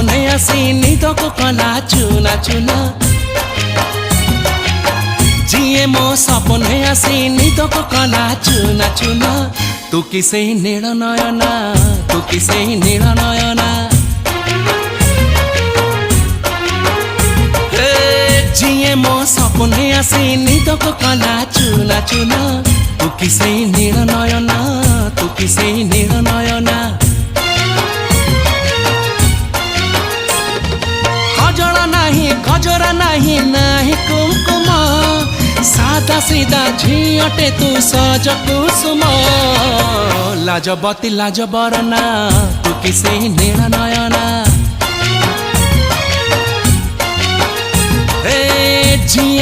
सपने आसी निद को कला चुना चुना जिए मो सपने आसी निद को कला चुना चुना तू किसे नील नयना तू किसे नील नयना जिए मो सपने आसी निद को कला चुना चुना तू किसे नील नयना तू किसे नील नयना गजरा नाही नाही कुमकुम सादा सीधा झियटे तू सज कुसुम लाजबती लाजबरना तू किसे नील नयना जिए